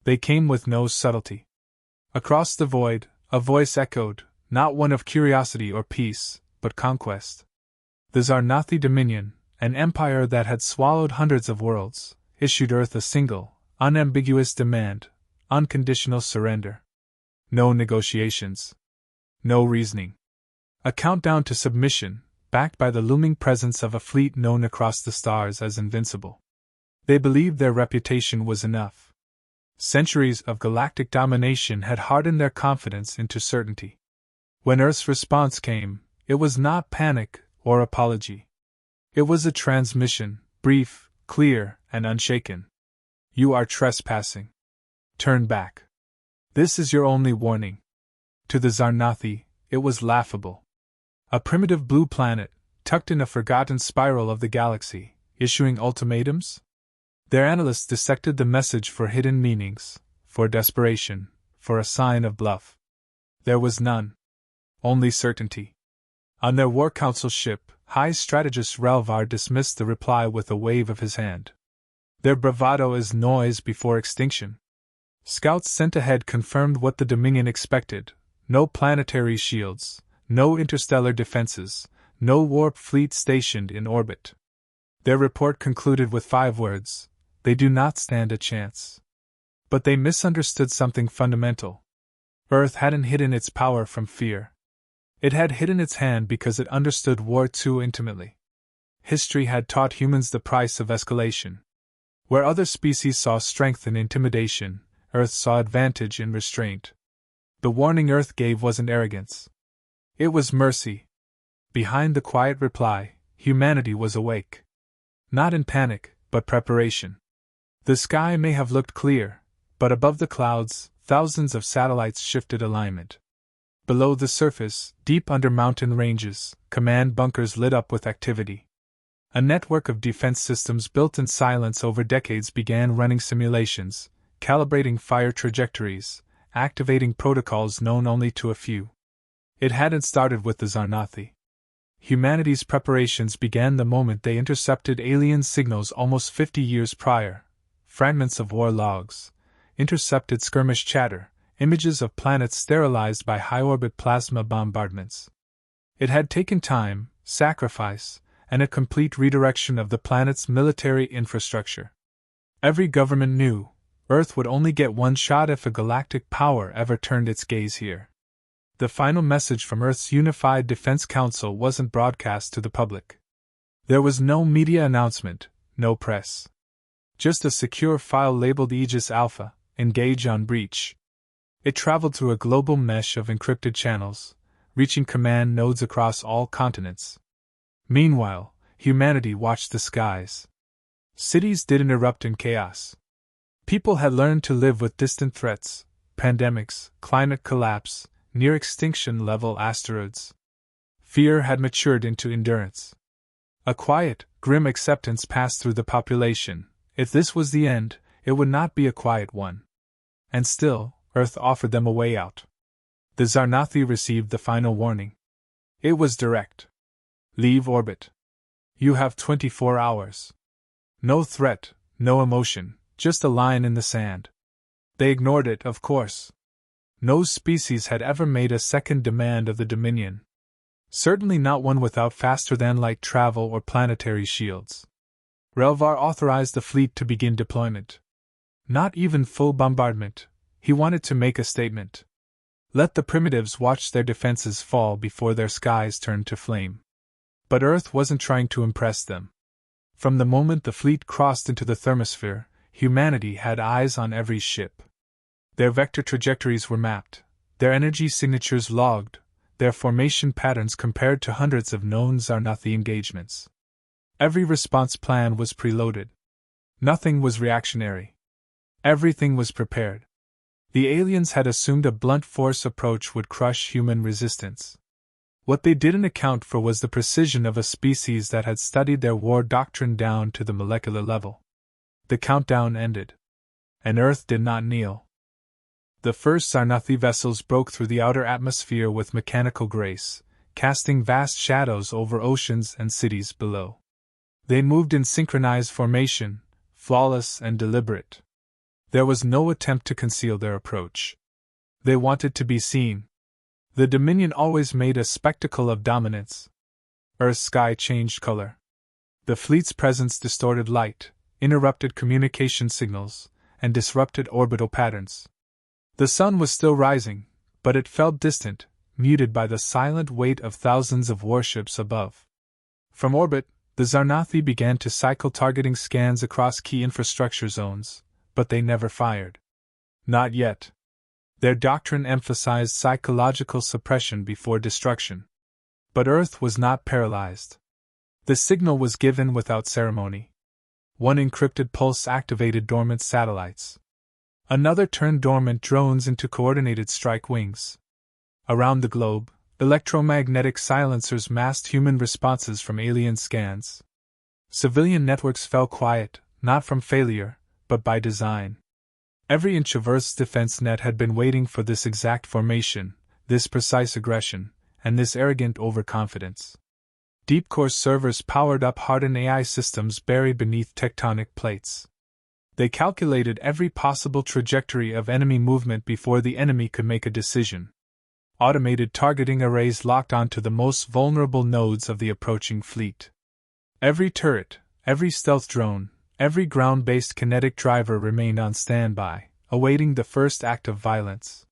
They came with no subtlety. Across the void, a voice echoed, not one of curiosity or peace, but conquest. The Zarnathi Dominion, an empire that had swallowed hundreds of worlds, issued Earth a single, unambiguous demand: unconditional surrender. No negotiations. No reasoning. A countdown to submission, backed by the looming presence of a fleet known across the stars as invincible. They believed their reputation was enough. Centuries of galactic domination had hardened their confidence into certainty. When Earth's response came, it was not panic or apology. It was a transmission, brief, clear, and unshaken. You are trespassing. Turn back. This is your only warning. To the Zarnathi, it was laughable. A primitive blue planet, tucked in a forgotten spiral of the galaxy, issuing ultimatums? Their analysts dissected the message for hidden meanings, for desperation, for a sign of bluff. There was none. Only certainty. On their War Council ship, High Strategist Relvar dismissed the reply with a wave of his hand. Their bravado is noise before extinction. Scouts sent ahead confirmed what the Dominion expected: no planetary shields, no interstellar defenses, no warp fleet stationed in orbit. Their report concluded with 5 words: they do not stand a chance. But they misunderstood something fundamental. Earth hadn't hidden its power from fear. It had hidden its hand because it understood war too intimately. History had taught humans the price of escalation. Where other species saw strength in intimidation, Earth saw advantage in restraint. The warning Earth gave wasn't arrogance. It was mercy. Behind the quiet reply, humanity was awake. Not in panic, but preparation. The sky may have looked clear, but above the clouds, thousands of satellites shifted alignment. Below the surface, deep under mountain ranges, command bunkers lit up with activity. A network of defense systems built in silence over decades began running simulations, calibrating fire trajectories, activating protocols known only to a few. It hadn't started with the Zarnathi. Humanity's preparations began the moment they intercepted alien signals almost 50 years prior: fragments of war logs, intercepted skirmish chatter, images of planets sterilized by high-orbit plasma bombardments. It had taken time, sacrifice, and a complete redirection of the planet's military infrastructure. Every government knew Earth would only get one shot if a galactic power ever turned its gaze here. The final message from Earth's Unified Defense Council wasn't broadcast to the public. There was no media announcement, no press. Just a secure file labeled Aegis Alpha, engage on breach. It traveled through a global mesh of encrypted channels, reaching command nodes across all continents. Meanwhile, humanity watched the skies. Cities didn't erupt in chaos. People had learned to live with distant threats: pandemics, climate collapse, near-extinction level asteroids. Fear had matured into endurance. A quiet, grim acceptance passed through the population: if this was the end, it would not be a quiet one. And still, Earth offered them a way out. The Zarnathi received the final warning. It was direct. Leave orbit. You have 24 hours. No threat, no emotion, just a line in the sand. They ignored it, of course. No species had ever made a second demand of the Dominion. Certainly not one without faster-than-light travel or planetary shields. Relvar authorized the fleet to begin deployment. Not even full bombardment. He wanted to make a statement. Let the primitives watch their defenses fall before their skies turned to flame. But Earth wasn't trying to impress them. From the moment the fleet crossed into the thermosphere, humanity had eyes on every ship. Their vector trajectories were mapped, their energy signatures logged, their formation patterns compared to hundreds of known Zarnathi engagements. Every response plan was preloaded. Nothing was reactionary. Everything was prepared. The aliens had assumed a blunt force approach would crush human resistance. What they didn't account for was the precision of a species that had studied their war doctrine down to the molecular level. The countdown ended. And Earth did not kneel. The first Zarnathi vessels broke through the outer atmosphere with mechanical grace, casting vast shadows over oceans and cities below. They moved in synchronized formation, flawless and deliberate. There was no attempt to conceal their approach. They wanted to be seen. The Dominion always made a spectacle of dominance. Earth's sky changed color. The fleet's presence distorted light, interrupted communication signals, and disrupted orbital patterns. The sun was still rising, but it felt distant, muted by the silent weight of thousands of warships above. From orbit, the Zarnathi began to cycle targeting scans across key infrastructure zones, but they never fired. Not yet. Their doctrine emphasized psychological suppression before destruction. But Earth was not paralyzed. The signal was given without ceremony. One encrypted pulse activated dormant satellites. Another turned dormant drones into coordinated strike wings. Around the globe, electromagnetic silencers masked human responses from alien scans. Civilian networks fell quiet, not from failure, but by design. Every inch of Earth's defense net had been waiting for this exact formation, this precise aggression, and this arrogant overconfidence. Deep-core servers powered up hardened AI systems buried beneath tectonic plates. They calculated every possible trajectory of enemy movement before the enemy could make a decision. Automated targeting arrays locked onto the most vulnerable nodes of the approaching fleet. Every turret, every stealth drone, every ground-based kinetic driver remained on standby, awaiting the first act of violence.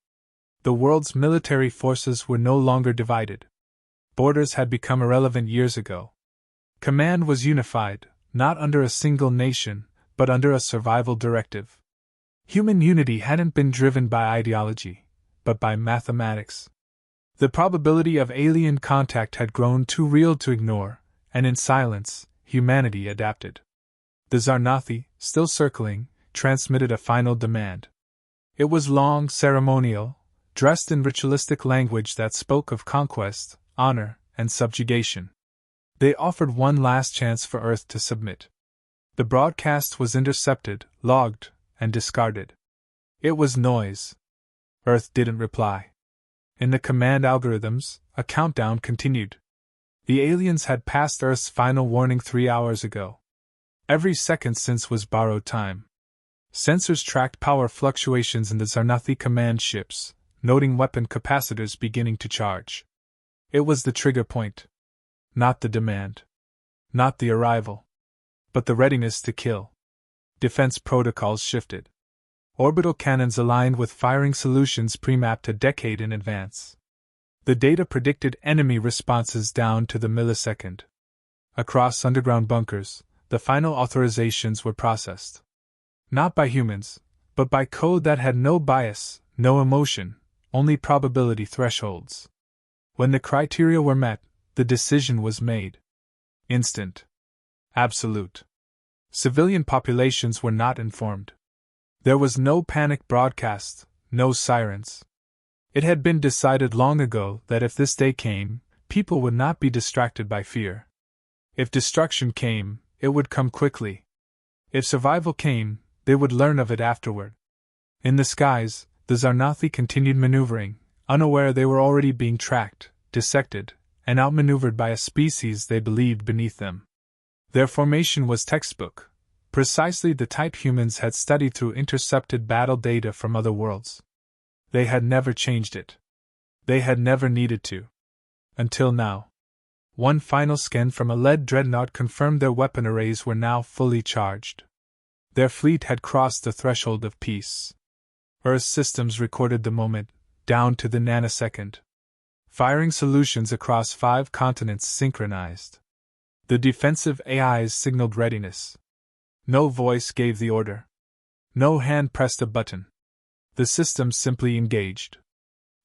The world's military forces were no longer divided. Borders had become irrelevant years ago. Command was unified, not under a single nation, but under a survival directive. Human unity hadn't been driven by ideology, but by mathematics. The probability of alien contact had grown too real to ignore, and in silence, humanity adapted. The Zarnathi, still circling, transmitted a final demand. It was long, ceremonial, dressed in ritualistic language that spoke of conquest, honor, and subjugation. They offered one last chance for Earth to submit. The broadcast was intercepted, logged, and discarded. It was noise. Earth didn't reply. In the command algorithms, a countdown continued. The aliens had passed Earth's final warning 3 hours ago. Every second since was borrowed time. Sensors tracked power fluctuations in the Zarnathi command ships, noting weapon capacitors beginning to charge. It was the trigger point. Not the demand. Not the arrival. But the readiness to kill. Defense protocols shifted. Orbital cannons aligned with firing solutions pre-mapped a decade in advance. The data predicted enemy responses down to the millisecond. Across underground bunkers, the final authorizations were processed. Not by humans, but by code that had no bias, no emotion, only probability thresholds. When the criteria were met, the decision was made. Instant. Absolute. Civilian populations were not informed. There was no panic broadcast, no sirens. It had been decided long ago that if this day came, people would not be distracted by fear. If destruction came, it would come quickly. If survival came, they would learn of it afterward. In the skies, the Zarnathi continued maneuvering, unaware they were already being tracked, dissected, and outmaneuvered by a species they believed beneath them. Their formation was textbook, precisely the type humans had studied through intercepted battle data from other worlds. They had never changed it. They had never needed to. Until now. One final scan from a lead dreadnought confirmed their weapon arrays were now fully charged. Their fleet had crossed the threshold of peace. Earth's systems recorded the moment, down to the nanosecond. Firing solutions across 5 continents synchronized. The defensive AIs signaled readiness. No voice gave the order. No hand pressed a button. The systems simply engaged.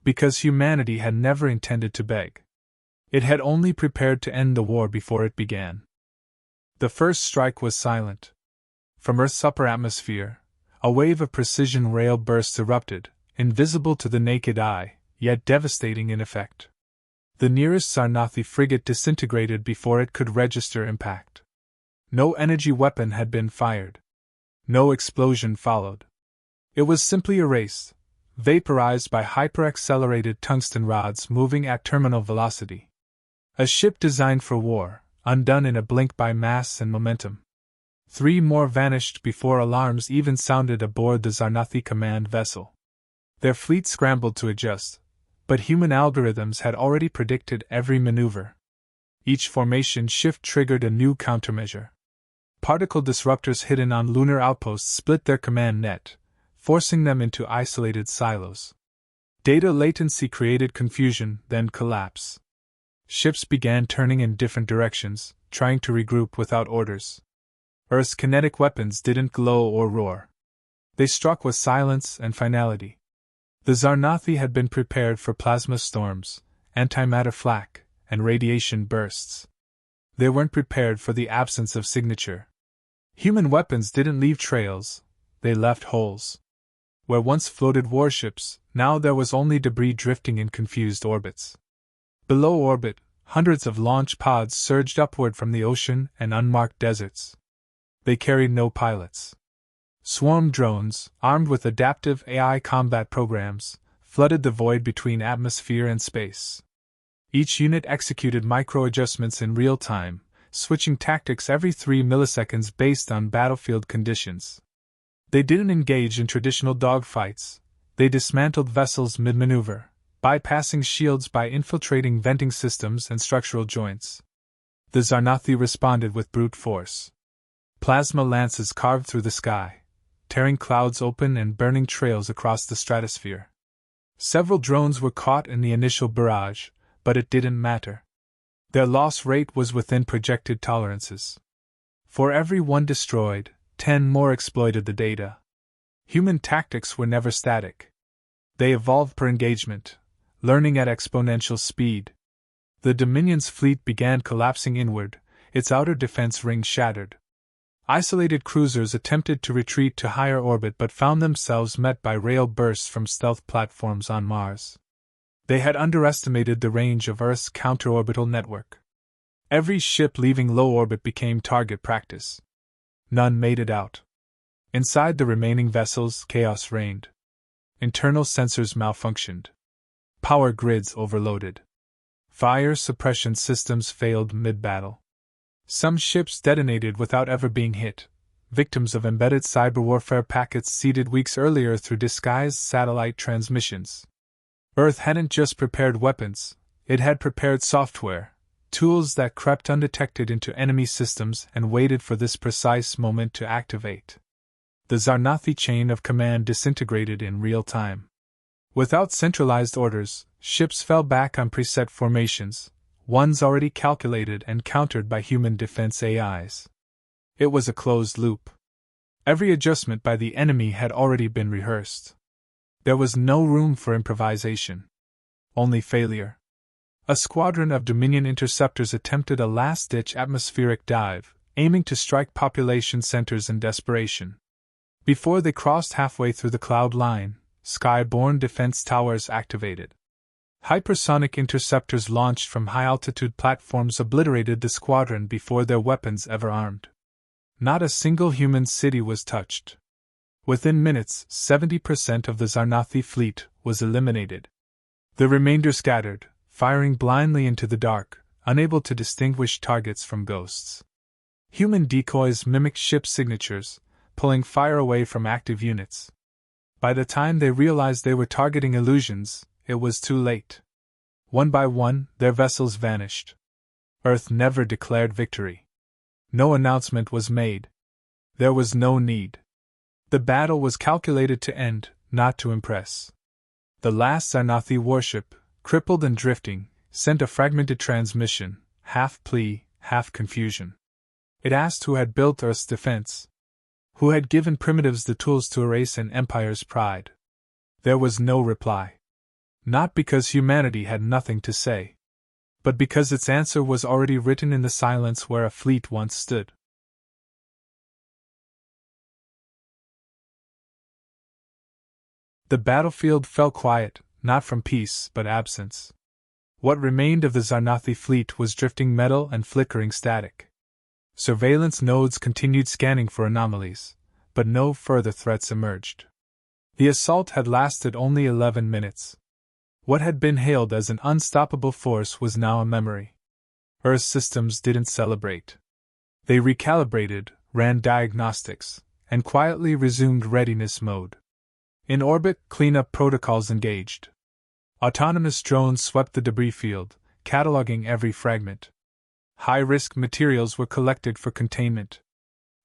Because humanity had never intended to beg. It had only prepared to end the war before it began. The first strike was silent. From Earth's upper atmosphere, a wave of precision rail bursts erupted, invisible to the naked eye, yet devastating in effect. The nearest Zarnathi frigate disintegrated before it could register impact. No energy weapon had been fired. No explosion followed. It was simply erased, vaporized by hyper-accelerated tungsten rods moving at terminal velocity. A ship designed for war, undone in a blink by mass and momentum. 3 more vanished before alarms even sounded aboard the Zarnathi command vessel. Their fleet scrambled to adjust, but human algorithms had already predicted every maneuver. Each formation shift triggered a new countermeasure. Particle disruptors hidden on lunar outposts split their command net, forcing them into isolated silos. Data latency created confusion, then collapse. Ships began turning in different directions, trying to regroup without orders. Earth's kinetic weapons didn't glow or roar. They struck with silence and finality. The Zarnathi had been prepared for plasma storms, antimatter flak, and radiation bursts. They weren't prepared for the absence of signature. Human weapons didn't leave trails, they left holes. Where once floated warships, now there was only debris drifting in confused orbits. Below orbit, hundreds of launch pods surged upward from the ocean and unmarked deserts. They carried no pilots. Swarm drones, armed with adaptive AI combat programs, flooded the void between atmosphere and space. Each unit executed micro-adjustments in real time, switching tactics every 3 milliseconds based on battlefield conditions. They didn't engage in traditional dogfights, they dismantled vessels mid-maneuver, bypassing shields by infiltrating venting systems and structural joints. The Zarnathi responded with brute force. Plasma lances carved through the sky, tearing clouds open and burning trails across the stratosphere. Several drones were caught in the initial barrage, but it didn't matter. Their loss rate was within projected tolerances. For every 1 destroyed, 10 more exploited the data. Human tactics were never static. They evolved per engagement, learning at exponential speed. The Dominion's fleet began collapsing inward, its outer defense ring shattered. Isolated cruisers attempted to retreat to higher orbit but found themselves met by rail bursts from stealth platforms on Mars. They had underestimated the range of Earth's counterorbital network. Every ship leaving low orbit became target practice. None made it out. Inside the remaining vessels, chaos reigned. Internal sensors malfunctioned. Power grids overloaded. Fire suppression systems failed mid-battle. Some ships detonated without ever being hit, victims of embedded cyber warfare packets seeded weeks earlier through disguised satellite transmissions. Earth hadn't just prepared weapons, it had prepared software, tools that crept undetected into enemy systems and waited for this precise moment to activate. The Zarnathi chain of command disintegrated in real time. Without centralized orders, ships fell back on preset formations, ones already calculated and countered by human defense AIs. It was a closed loop. Every adjustment by the enemy had already been rehearsed. There was no room for improvisation. Only failure. A squadron of Dominion interceptors attempted a last-ditch atmospheric dive, aiming to strike population centers in desperation. Before they crossed halfway through the cloud line, sky-borne defense towers activated. Hypersonic interceptors launched from high-altitude platforms obliterated the squadron before their weapons ever armed. Not a single human city was touched. Within minutes, 70% of the Zarnathi fleet was eliminated. The remainder scattered, firing blindly into the dark, unable to distinguish targets from ghosts. Human decoys mimicked ship signatures, pulling fire away from active units. By the time they realized they were targeting illusions, it was too late. One by one, their vessels vanished. Earth never declared victory. No announcement was made. There was no need. The battle was calculated to end, not to impress. The last Zarnathi warship, crippled and drifting, sent a fragmented transmission, half plea, half confusion. It asked who had built Earth's defense, who had given primitives the tools to erase an empire's pride. There was no reply. Not because humanity had nothing to say, but because its answer was already written in the silence where a fleet once stood. The battlefield fell quiet, not from peace but absence. What remained of the Zarnathi fleet was drifting metal and flickering static. Surveillance nodes continued scanning for anomalies, but no further threats emerged. The assault had lasted only 11 minutes. What had been hailed as an unstoppable force was now a memory. Earth's systems didn't celebrate. They recalibrated, ran diagnostics, and quietly resumed readiness mode. In orbit, cleanup protocols engaged. Autonomous drones swept the debris field, cataloging every fragment. High-risk materials were collected for containment.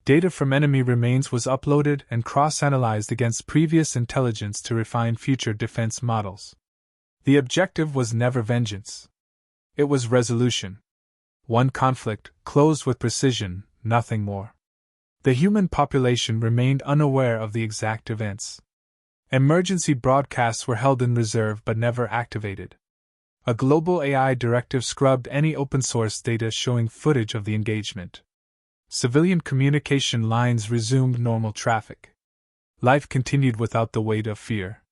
Data from enemy remains was uploaded and cross-analyzed against previous intelligence to refine future defense models. The objective was never vengeance. It was resolution. One conflict, closed with precision, nothing more. The human population remained unaware of the exact events. Emergency broadcasts were held in reserve but never activated. A global AI directive scrubbed any open-source data showing footage of the engagement. Civilian communication lines resumed normal traffic. Life continued without the weight of fear.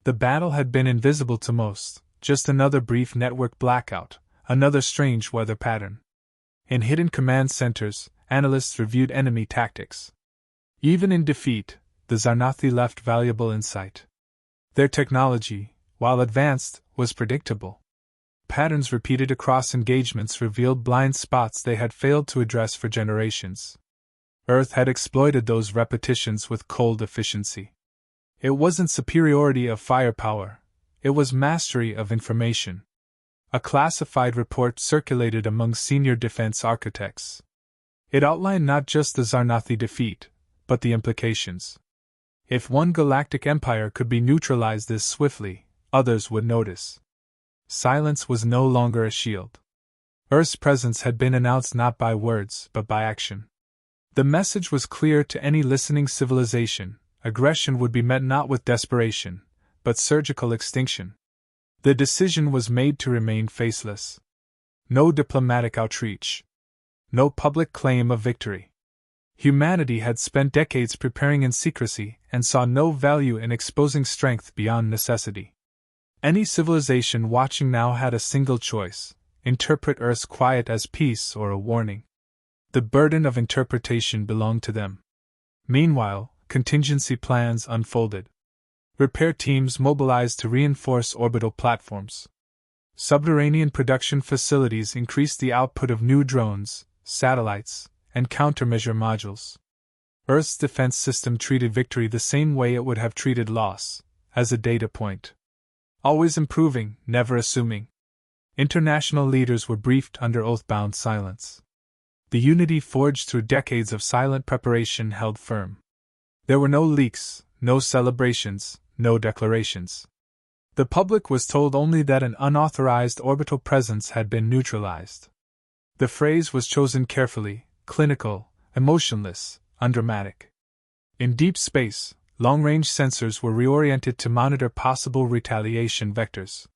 The battle had been invisible to most, just another brief network blackout, another strange weather pattern. In hidden command centers, analysts reviewed enemy tactics. Even in defeat, the Zarnathi left valuable insight. Their technology, while advanced, was predictable. Patterns repeated across engagements revealed blind spots they had failed to address for generations. Earth had exploited those repetitions with cold efficiency. It wasn't superiority of firepower, it was mastery of information. A classified report circulated among senior defense architects. It outlined not just the Zarnathi defeat, but the implications. If one galactic empire could be neutralized this swiftly, others would notice. Silence was no longer a shield. Earth's presence had been announced not by words, but by action. The message was clear to any listening civilization: aggression would be met not with desperation, but surgical extinction. The decision was made to remain faceless. No diplomatic outreach. No public claim of victory. Humanity had spent decades preparing in secrecy and saw no value in exposing strength beyond necessity. Any civilization watching now had a single choice: interpret Earth's quiet as peace or a warning. The burden of interpretation belonged to them. Meanwhile, contingency plans unfolded. Repair teams mobilized to reinforce orbital platforms. Subterranean production facilities increased the output of new drones, satellites, and countermeasure modules. Earth's defense system treated victory the same way it would have treated loss, as a data point. Always improving, never assuming. International leaders were briefed under oath-bound silence. The unity forged through decades of silent preparation held firm. There were no leaks, no celebrations, no declarations. The public was told only that an unauthorized orbital presence had been neutralized. The phrase was chosen carefully: clinical, emotionless, undramatic. In deep space, long-range sensors were reoriented to monitor possible retaliation vectors.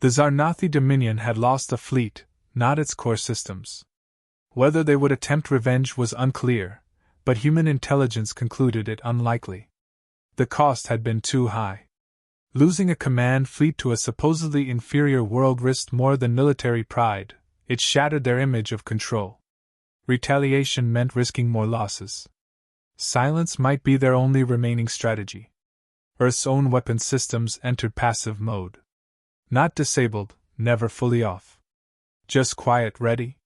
The Zarnathi Dominion had lost a fleet, not its core systems. Whether they would attempt revenge was unclear, but human intelligence concluded it unlikely. The cost had been too high. Losing a command fleet to a supposedly inferior world risked more than military pride: it shattered their image of control. Retaliation meant risking more losses. Silence might be their only remaining strategy. Earth's own weapon systems entered passive mode. Not disabled, never fully off. Just quiet, ready.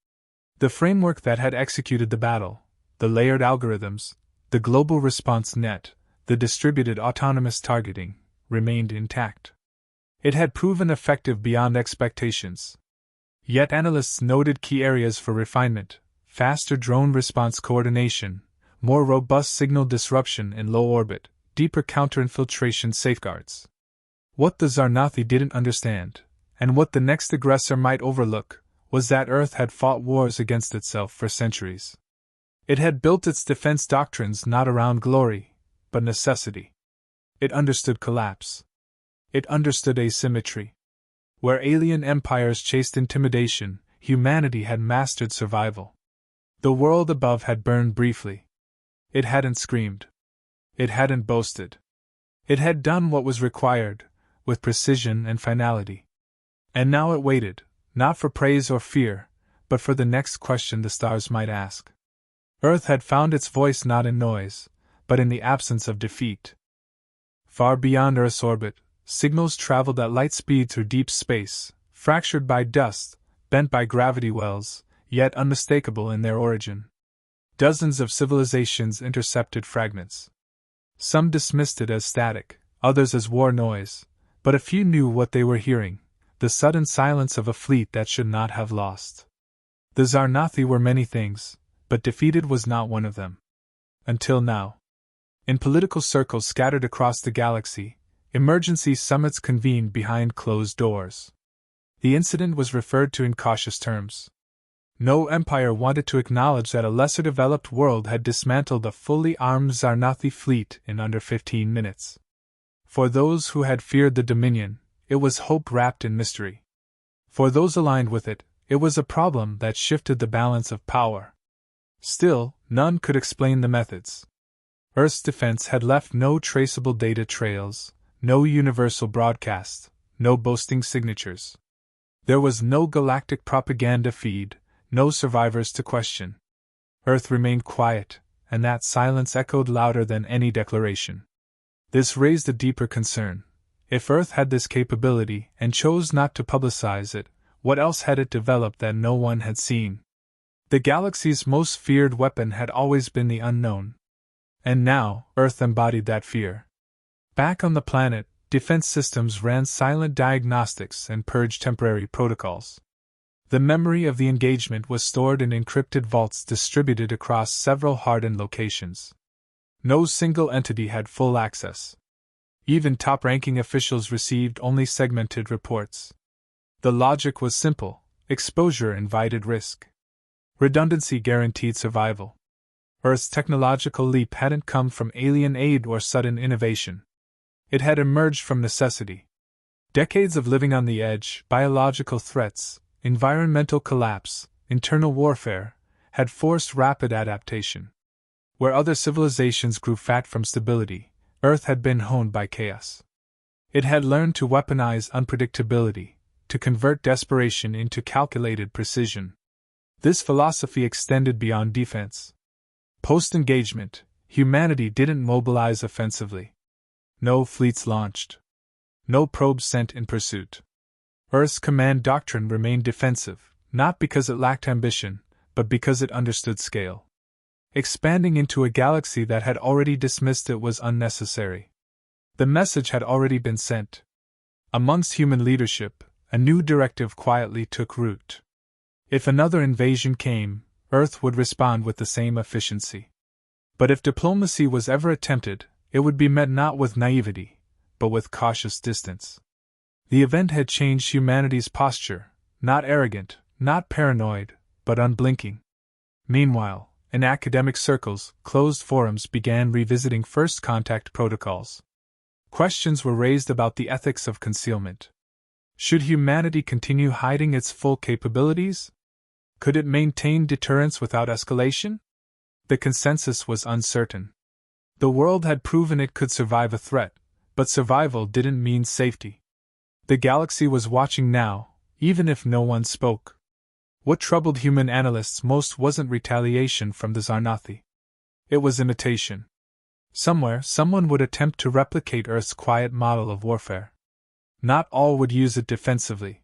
The framework that had executed the battle, the layered algorithms, the global response net, the distributed autonomous targeting, remained intact. It had proven effective beyond expectations. Yet analysts noted key areas for refinement: faster drone response coordination, more robust signal disruption in low orbit, deeper counterinfiltration safeguards. What the Zarnathi didn't understand, and what the next aggressor might overlook, was that Earth had fought wars against itself for centuries. It had built its defense doctrines not around glory, but necessity. It understood collapse. It understood asymmetry. Where alien empires chased intimidation, humanity had mastered survival. The world above had burned briefly. It hadn't screamed. It hadn't boasted. It had done what was required, with precision and finality. And now it waited, not for praise or fear, but for the next question the stars might ask. Earth had found its voice not in noise, but in the absence of defeat. Far beyond Earth's orbit, signals traveled at light speed through deep space, fractured by dust, bent by gravity wells, yet unmistakable in their origin. Dozens of civilizations intercepted fragments. Some dismissed it as static, others as war noise, but a few knew what they were hearing: the sudden silence of a fleet that should not have lost. The Zarnathi were many things, but defeated was not one of them. Until now. In political circles scattered across the galaxy, emergency summits convened behind closed doors. The incident was referred to in cautious terms. No empire wanted to acknowledge that a lesser-developed world had dismantled a fully armed Zarnathi fleet in under 15 minutes. For those who had feared the Dominion, it was hope wrapped in mystery. For those aligned with it, it was a problem that shifted the balance of power. Still, none could explain the methods. Earth's defense had left no traceable data trails, no universal broadcast, no boasting signatures. There was no galactic propaganda feed, no survivors to question. Earth remained quiet, and that silence echoed louder than any declaration. This raised a deeper concern. If Earth had this capability and chose not to publicize it, what else had it developed that no one had seen? The galaxy's most feared weapon had always been the unknown. And now, Earth embodied that fear. Back on the planet, defense systems ran silent diagnostics and purged temporary protocols. The memory of the engagement was stored in encrypted vaults distributed across several hardened locations. No single entity had full access. Even top-ranking officials received only segmented reports. The logic was simple: exposure invited risk. Redundancy guaranteed survival. Earth's technological leap hadn't come from alien aid or sudden innovation. It had emerged from necessity. Decades of living on the edge, biological threats, environmental collapse, internal warfare, had forced rapid adaptation. Where other civilizations grew fat from stability, Earth had been honed by chaos. It had learned to weaponize unpredictability, to convert desperation into calculated precision. This philosophy extended beyond defense. Post-engagement, humanity didn't mobilize offensively. No fleets launched. No probes sent in pursuit. Earth's command doctrine remained defensive, not because it lacked ambition, but because it understood scale. Expanding into a galaxy that had already dismissed it was unnecessary. The message had already been sent. Amongst human leadership, a new directive quietly took root. If another invasion came, Earth would respond with the same efficiency. But if diplomacy was ever attempted, it would be met not with naivety, but with cautious distance. The event had changed humanity's posture, not arrogant, not paranoid, but unblinking. Meanwhile, in academic circles, closed forums began revisiting first contact protocols. Questions were raised about the ethics of concealment. Should humanity continue hiding its full capabilities? Could it maintain deterrence without escalation? The consensus was uncertain. The world had proven it could survive a threat, but survival didn't mean safety. The galaxy was watching now, even if no one spoke. What troubled human analysts most wasn't retaliation from the Zarnathi. It was imitation. Somewhere, someone would attempt to replicate Earth's quiet model of warfare. Not all would use it defensively.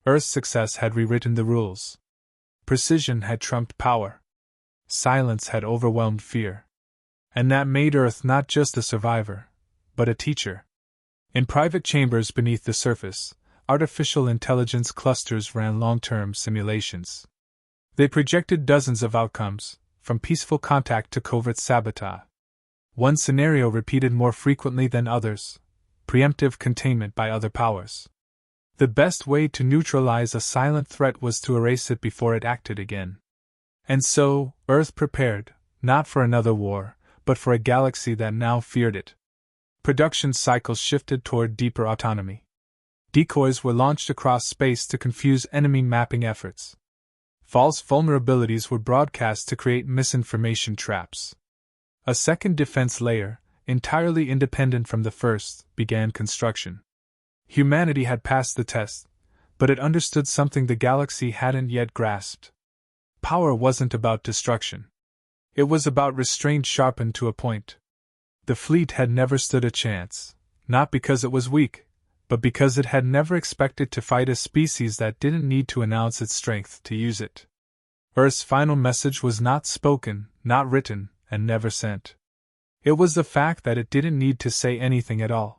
Earth's success had rewritten the rules. Precision had trumped power. Silence had overwhelmed fear. And that made Earth not just a survivor, but a teacher. In private chambers beneath the surface, artificial intelligence clusters ran long-term simulations. They projected dozens of outcomes, from peaceful contact to covert sabotage. One scenario repeated more frequently than others: preemptive containment by other powers. The best way to neutralize a silent threat was to erase it before it acted again. And so, Earth prepared, not for another war, but for a galaxy that now feared it. Production cycles shifted toward deeper autonomy. Decoys were launched across space to confuse enemy mapping efforts. False vulnerabilities were broadcast to create misinformation traps. A second defense layer, entirely independent from the first, began construction. Humanity had passed the test, but it understood something the galaxy hadn't yet grasped. Power wasn't about destruction. It was about restraint sharpened to a point. The fleet had never stood a chance, not because it was weak, but because it had never expected to fight a species that didn't need to announce its strength to use it. Earth's final message was not spoken, not written, and never sent. It was the fact that it didn't need to say anything at all.